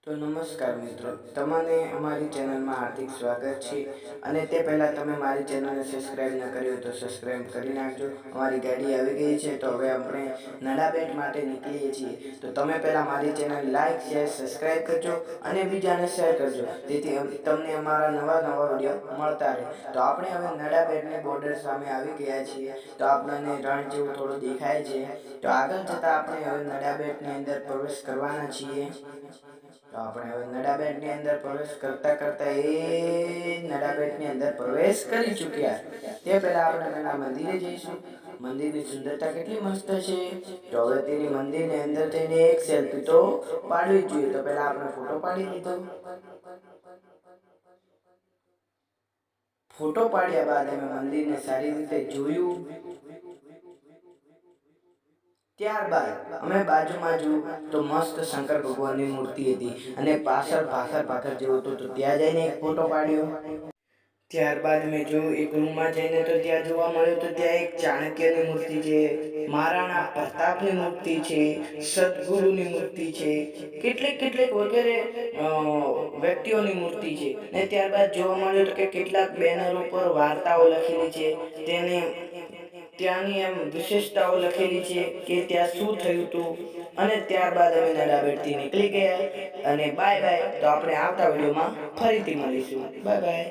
તો નમસ્કાર મિત્રો, તમને અમારી ચેનલમાં હાર્દિક સ્વાગત છે. અને તે પહેલાં તમે મારી ચેનલને સબસ્ક્રાઈબ ન કરી હોય તો સબસ્ક્રાઈબ કરી નાખજો. અમારી ગાડી આવી ગઈ છે, તો હવે આપણે નડાબેટ માટે નીકળીએ છીએ. તો તમે પહેલાં મારી ચેનલ લાઈક, શેર, સબસ્ક્રાઈબ કરજો અને બીજાને શેર કરજો, જેથી તમને અમારા નવા વિડીયો મળતા રહે. તો આપણે હવે નડાબેટની બોર્ડર સામે આવી ગયા છીએ. તો આપણને રણ જેવું થોડું દેખાય છે. તો આગળ જતાં આપણે હવે નડાબેટની અંદર પ્રવેશ કરવાના છીએ. તો આપણે હવે નડાબેટની અંદર પ્રવેશ કરતા એ નડાબેટની અંદર પ્રવેશ કરી ચૂક્યા. તે પહેલા આપણે પહેલા મંદિરે જઈશું. મંદિરની સુંદરતા કેટલી મસ્ત છે. તો હવે તેની મંદિરની અંદર થઈને એક સેલ્ફી તો પાડવી જ જોઈએ. તો પહેલા આપણે ફોટો પાડી લીધો. ફોટો પાડ્યા બાદ અમે મંદિરને સારી રીતે જોયું. ત્યારબાદ અમે બાજુમાં જોયું તો મસ્ત શંકર ભગવાનની મૂર્તિ હતી અને પાછળ ભાખર જેવું હતું. તો ત્યાં જઈને એક ફોટો પાડ્યો. ત્યારબાદ મેં જોયું એક રૂમમાં જઈને તો ત્યાં જોવા મળ્યું તો ત્યાં એક ચાણક્યની મૂર્તિ છે, મહારાણા પ્રતાપની મૂર્તિ છે, સદગુરુની મૂર્તિ છે, કેટલીક વગેરે વ્યક્તિઓની મૂર્તિ છે. ને ત્યારબાદ જોવા મળ્યું તો કે કેટલાક બેનરો પર વાર્તાઓ લખેલી છે, તેને ત્યાંની એમ વિશેષતાઓ લખેલી છે કે ત્યાં શું થયું હતું. અને ત્યારબાદ અમે નડાબેટથી નીકળી ગયા અને બાય. તો આપણે આવતા વિડીયોમાં ફરીથી મળીશું. બાય.